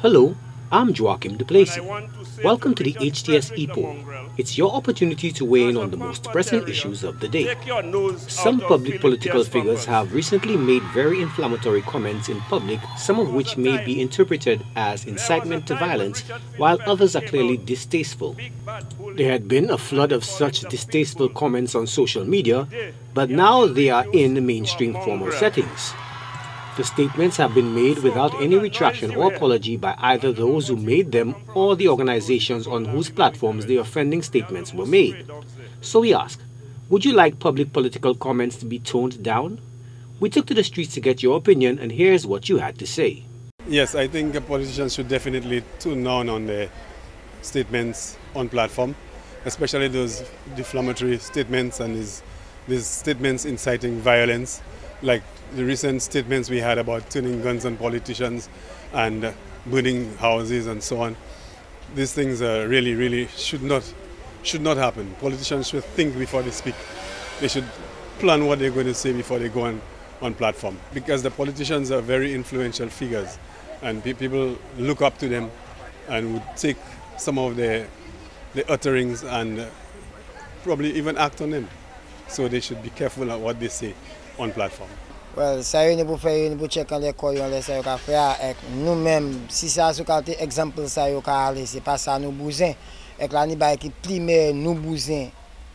Hello, I'm Joachim Duplessis. Welcome to the HTS Epoll. It's your opportunity to weigh in on the most pressing issues of the day. Some public political figures have recently made very inflammatory comments in public, some of which may be interpreted as incitement to violence, while others are clearly distasteful. There had been a flood of such distasteful comments on social media, but now they are in mainstream formal settings. The statements have been made without any retraction or apology by either those who made them or the organizations on whose platforms the offending statements were made. So we ask, would you like public political comments to be toned down? We took to the streets to get your opinion, and here's what you had to say. Yes, I think politicians should definitely tone down on their statements on platform, especially those defamatory statements and these statements inciting violence, like the recent statements we had about turning guns on politicians and burning houses and so on. These things really should not happen. Politicians should think before they speak. They should plan what they're going to say before they go on platform, because the politicians are very influential figures and people look up to them and would take some of the utterings and probably even act on them. So they should be careful at what they say on platform. Well, ça y est, pour faire pour checker les coins les ça qu'a faire nous-mêmes si ça sous qualité exemple ça yo qu'a aller c'est pas ça nous besoin et là ni ba qui primaire nous besoin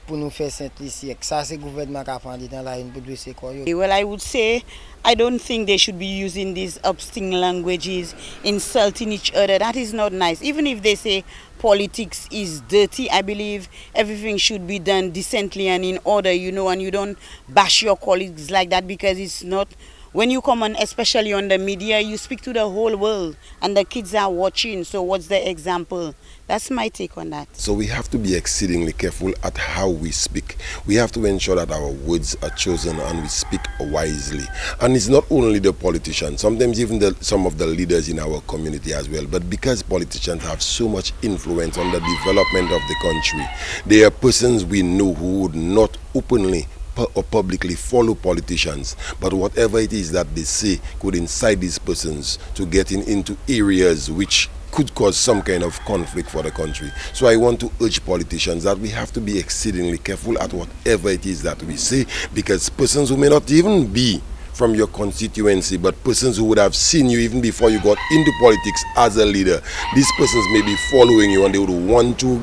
pour nous faire simplifier ça c'est gouvernement qu'a fait dans la pour dossier quoi. Well, I would say I don't think they should be using these obscene languages, insulting each other. That is not nice. Even if they say politics is dirty, I believe everything should be done decently and in order, and you don't bash your colleagues like that, because it's not. When you come on, especially on the media, you speak to the whole world and the kids are watching. So what's the example? That's my take on that. So we have to be exceedingly careful at how we speak. We have to ensure that our words are chosen and we speak wisely. And it's not only the politicians, sometimes even some of the leaders in our community as well. But because politicians have so much influence on the development of the country, they are persons we know who would not openly or publicly follow politicians, but whatever it is that they say could incite these persons to getting into areas which could cause some kind of conflict for the country. So I want to urge politicians that we have to be exceedingly careful at whatever it is that we say, because persons who may not even be from your constituency, but persons who would have seen you even before you got into politics as a leader, these persons may be following you and they would want to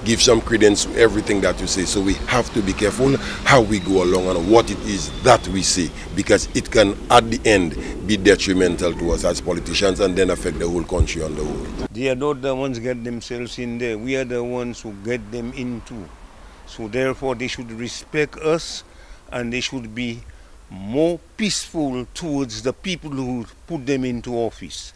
give some credence to everything that you say. So we have to be careful how we go along and what it is that we say, because it can at the end be detrimental to us as politicians and then affect the whole country on the whole. They are not the ones get themselves in there. We are the ones who get them into. So therefore they should respect us and they should be more peaceful towards the people who put them into office.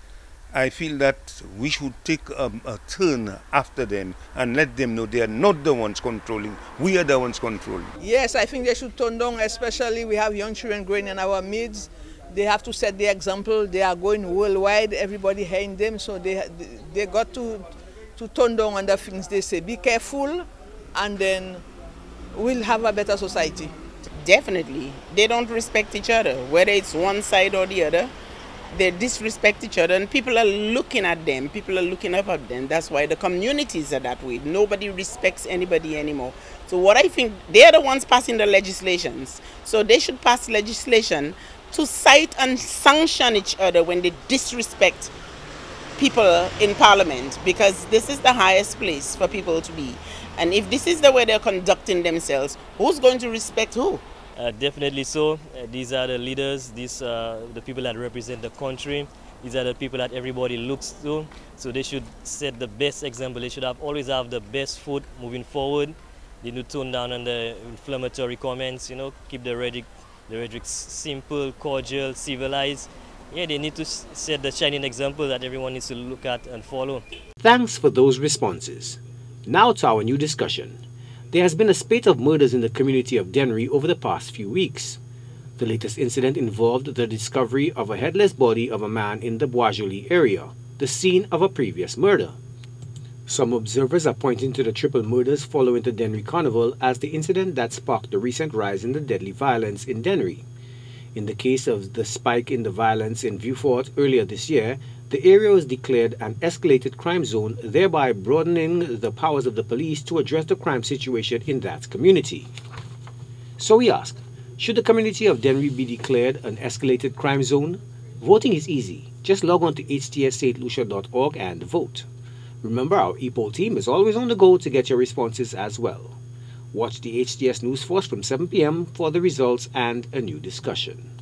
I feel that we should take a turn after them and let them know they are not the ones controlling, we are the ones controlling. Yes, I think they should tone down, especially we have young children growing in our midst. They have to set the example. They are going worldwide, everybody hearing them, so they got to tone down on the things they say. Be careful, and then we'll have a better society. Definitely. They don't respect each other, whether it's one side or the other. They disrespect each other and people are looking at them, people are looking up at them. That's why the communities are that way. Nobody respects anybody anymore. So what I think, they're the ones passing the legislations. So they should pass legislation to cite and sanction each other when they disrespect people in parliament, because this is the highest place for people to be. And if this is the way they're conducting themselves, who's going to respect who? Definitely so. These are the leaders, these are the people that represent the country. These are the people that everybody looks to. So they should set the best example. They should always have the best foot moving forward. They need to tone down on the inflammatory comments, keep the rhetoric simple, cordial, civilized. Yeah, they need to set the shining example that everyone needs to look at and follow. Thanks for those responses. Now to our new discussion. There has been a spate of murders in the community of Dennery over the past few weeks. The latest incident involved the discovery of a headless body of a man in the Boisjoli area, the scene of a previous murder. Some observers are pointing to the triple murders following the Dennery Carnival as the incident that sparked the recent rise in the deadly violence in Dennery. In the case of the spike in the violence in Vieux Fort earlier this year, The area was declared an escalated crime zone, thereby broadening the powers of the police to address the crime situation in that community. So we ask, should the community of Dennery be declared an escalated crime zone? Voting is easy. Just log on to htsstlucia.org and vote. Remember, our Epoll team is always on the go to get your responses as well. Watch the HTS News Force from 7 p.m. for the results and a new discussion.